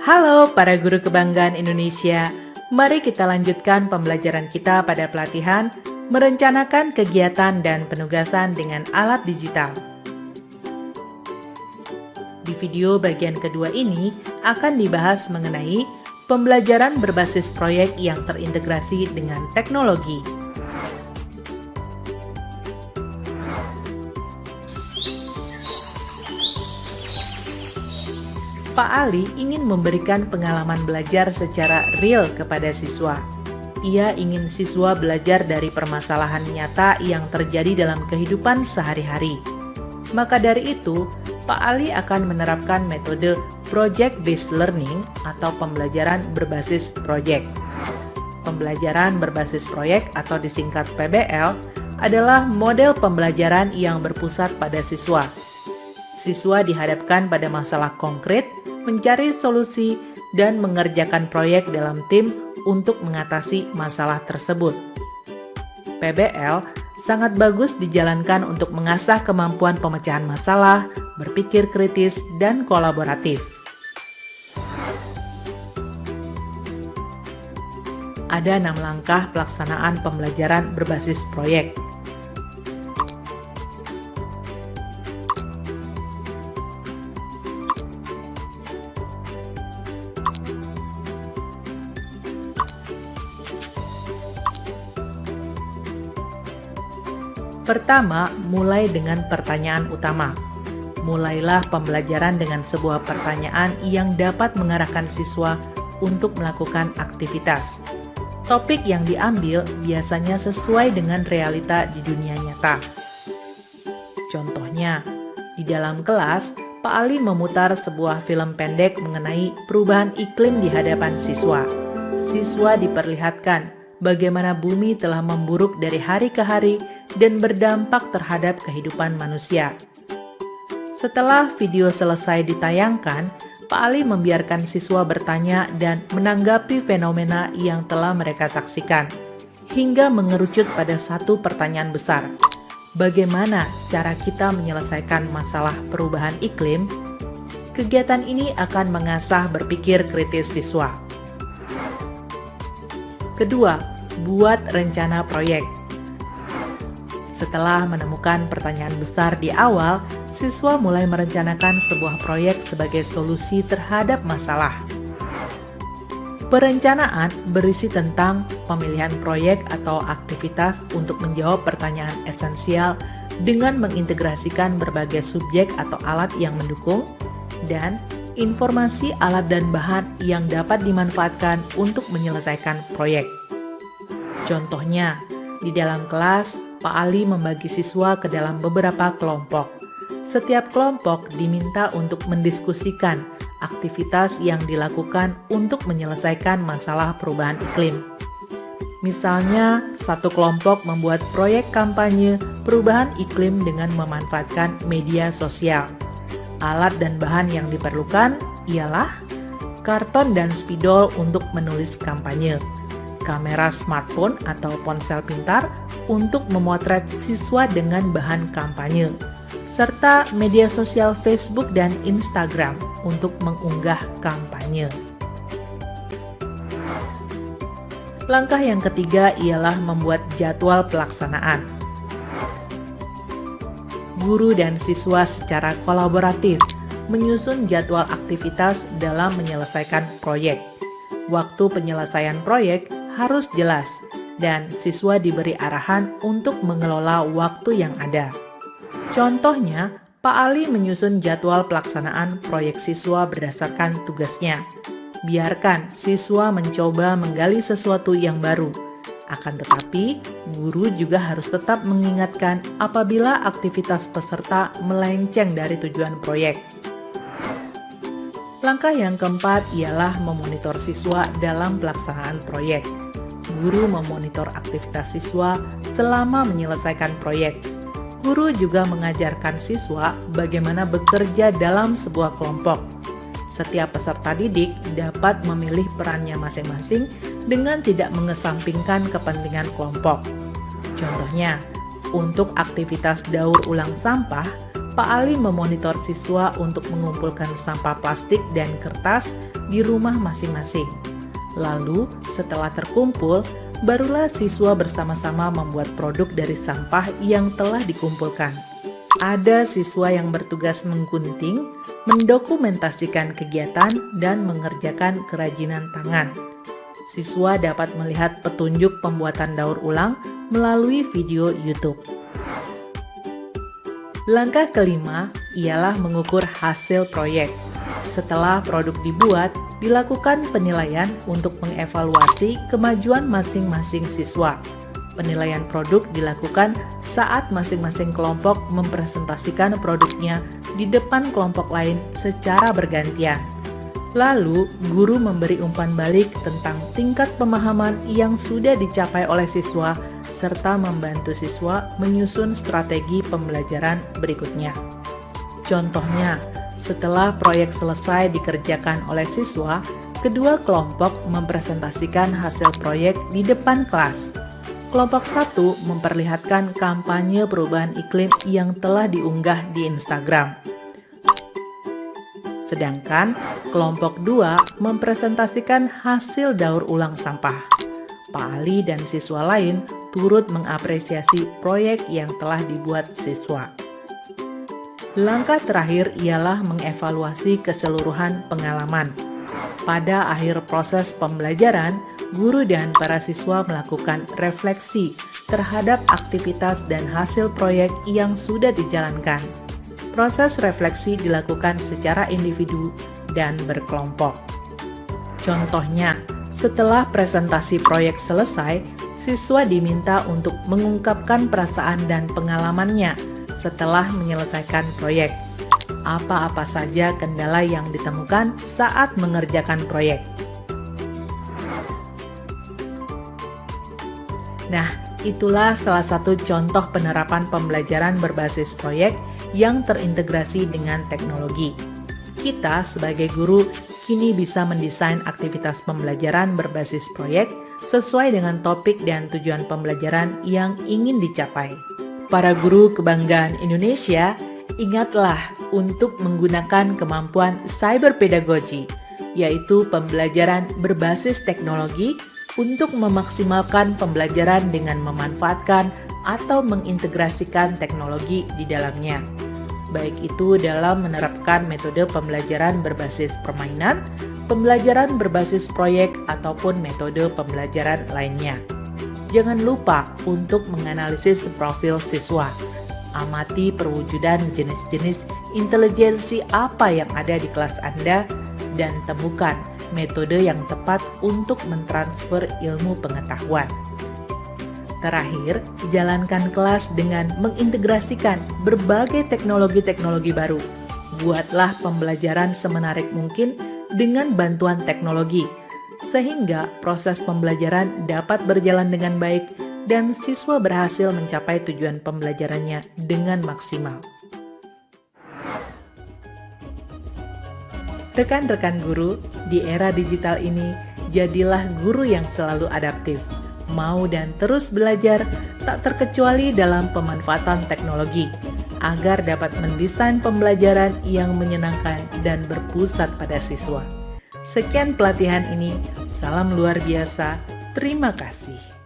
Halo para guru kebanggaan Indonesia, mari kita lanjutkan pembelajaran kita pada pelatihan merencanakan kegiatan dan penugasan dengan alat digital. Di video bagian kedua ini akan dibahas mengenai pembelajaran berbasis proyek yang terintegrasi dengan teknologi. Pak Ali ingin memberikan pengalaman belajar secara real kepada siswa. Ia ingin siswa belajar dari permasalahan nyata yang terjadi dalam kehidupan sehari-hari. Maka dari itu, Pak Ali akan menerapkan metode Project-Based Learning atau pembelajaran berbasis proyek. Pembelajaran berbasis proyek atau disingkat PBL adalah model pembelajaran yang berpusat pada siswa. Siswa dihadapkan pada masalah konkret, mencari solusi, dan mengerjakan proyek dalam tim untuk mengatasi masalah tersebut. PBL sangat bagus dijalankan untuk mengasah kemampuan pemecahan masalah, berpikir kritis, dan kolaboratif. Ada 6 langkah pelaksanaan pembelajaran berbasis proyek. Pertama, mulai dengan pertanyaan utama. Mulailah pembelajaran dengan sebuah pertanyaan yang dapat mengarahkan siswa untuk melakukan aktivitas. Topik yang diambil biasanya sesuai dengan realita di dunia nyata. Contohnya, di dalam kelas, Pak Ali memutar sebuah film pendek mengenai perubahan iklim di hadapan siswa. Siswa diperlihatkan bagaimana bumi telah memburuk dari hari ke hari dan berdampak terhadap kehidupan manusia. Setelah video selesai ditayangkan, Pak Ali membiarkan siswa bertanya dan menanggapi fenomena yang telah mereka saksikan, hingga mengerucut pada satu pertanyaan besar. Bagaimana cara kita menyelesaikan masalah perubahan iklim? Kegiatan ini akan mengasah berpikir kritis siswa. Kedua, buat rencana proyek. Setelah menemukan pertanyaan besar di awal, siswa mulai merencanakan sebuah proyek sebagai solusi terhadap masalah. Perencanaan berisi tentang pemilihan proyek atau aktivitas untuk menjawab pertanyaan esensial dengan mengintegrasikan berbagai subjek atau alat yang mendukung, dan informasi alat dan bahan yang dapat dimanfaatkan untuk menyelesaikan proyek. Contohnya, di dalam kelas, Pak Ali membagi siswa ke dalam beberapa kelompok. Setiap kelompok diminta untuk mendiskusikan aktivitas yang dilakukan untuk menyelesaikan masalah perubahan iklim. Misalnya, satu kelompok membuat proyek kampanye perubahan iklim dengan memanfaatkan media sosial. Alat dan bahan yang diperlukan ialah karton dan spidol untuk menulis kampanye, kamera smartphone atau ponsel pintar untuk memotret siswa dengan bahan kampanye, serta media sosial Facebook dan Instagram untuk mengunggah kampanye. Langkah yang ketiga ialah membuat jadwal pelaksanaan. Guru dan siswa secara kolaboratif menyusun jadwal aktivitas dalam menyelesaikan proyek. Waktu penyelesaian proyek harus jelas, dan siswa diberi arahan untuk mengelola waktu yang ada. Contohnya, Pak Ali menyusun jadwal pelaksanaan proyek siswa berdasarkan tugasnya. Biarkan siswa mencoba menggali sesuatu yang baru. Akan tetapi, guru juga harus tetap mengingatkan apabila aktivitas peserta melenceng dari tujuan proyek. Langkah yang keempat ialah memonitor siswa dalam pelaksanaan proyek. Guru memonitor aktivitas siswa selama menyelesaikan proyek. Guru juga mengajarkan siswa bagaimana bekerja dalam sebuah kelompok. Setiap peserta didik dapat memilih perannya masing-masing dengan tidak mengesampingkan kepentingan kelompok. Contohnya, untuk aktivitas daur ulang sampah, Pak Ali memonitor siswa untuk mengumpulkan sampah plastik dan kertas di rumah masing-masing. Lalu, setelah terkumpul, barulah siswa bersama-sama membuat produk dari sampah yang telah dikumpulkan. Ada siswa yang bertugas menggunting, mendokumentasikan kegiatan, dan mengerjakan kerajinan tangan. Siswa dapat melihat petunjuk pembuatan daur ulang melalui video YouTube. Langkah kelima ialah mengukur hasil proyek. Setelah produk dibuat, dilakukan penilaian untuk mengevaluasi kemajuan masing-masing siswa. Penilaian produk dilakukan saat masing-masing kelompok mempresentasikan produknya di depan kelompok lain secara bergantian. Lalu, guru memberi umpan balik tentang tingkat pemahaman yang sudah dicapai oleh siswa serta membantu siswa menyusun strategi pembelajaran berikutnya. Contohnya, setelah proyek selesai dikerjakan oleh siswa, kedua kelompok mempresentasikan hasil proyek di depan kelas. Kelompok 1 memperlihatkan kampanye perubahan iklim yang telah diunggah di Instagram. Sedangkan kelompok 2 mempresentasikan hasil daur ulang sampah. Pak Ali dan siswa lain turut mengapresiasi proyek yang telah dibuat siswa. Langkah terakhir ialah mengevaluasi keseluruhan pengalaman. Pada akhir proses pembelajaran, guru dan para siswa melakukan refleksi terhadap aktivitas dan hasil proyek yang sudah dijalankan. Proses refleksi dilakukan secara individu dan berkelompok. Contohnya, setelah presentasi proyek selesai, siswa diminta untuk mengungkapkan perasaan dan pengalamannya setelah menyelesaikan proyek. Apa-apa saja kendala yang ditemukan saat mengerjakan proyek. Nah, itulah salah satu contoh penerapan pembelajaran berbasis proyek yang terintegrasi dengan teknologi. Kita sebagai guru kini bisa mendesain aktivitas pembelajaran berbasis proyek sesuai dengan topik dan tujuan pembelajaran yang ingin dicapai. Para guru kebanggaan Indonesia, ingatlah untuk menggunakan kemampuan cyberpedagogy, yaitu pembelajaran berbasis teknologi untuk memaksimalkan pembelajaran dengan memanfaatkan atau mengintegrasikan teknologi di dalamnya. Baik itu dalam menerapkan metode pembelajaran berbasis permainan, pembelajaran berbasis proyek, ataupun metode pembelajaran lainnya. Jangan lupa untuk menganalisis profil siswa. Amati perwujudan jenis-jenis intelijensi apa yang ada di kelas Anda dan temukan metode yang tepat untuk mentransfer ilmu pengetahuan. Terakhir, jalankan kelas dengan mengintegrasikan berbagai teknologi-teknologi baru. Buatlah pembelajaran semenarik mungkin dengan bantuan teknologi, sehingga proses pembelajaran dapat berjalan dengan baik dan siswa berhasil mencapai tujuan pembelajarannya dengan maksimal. Rekan-rekan guru, di era digital ini, jadilah guru yang selalu adaptif, mau dan terus belajar, tak terkecuali dalam pemanfaatan teknologi, agar dapat mendesain pembelajaran yang menyenangkan dan berpusat pada siswa. Sekian pelatihan ini, salam luar biasa, terima kasih.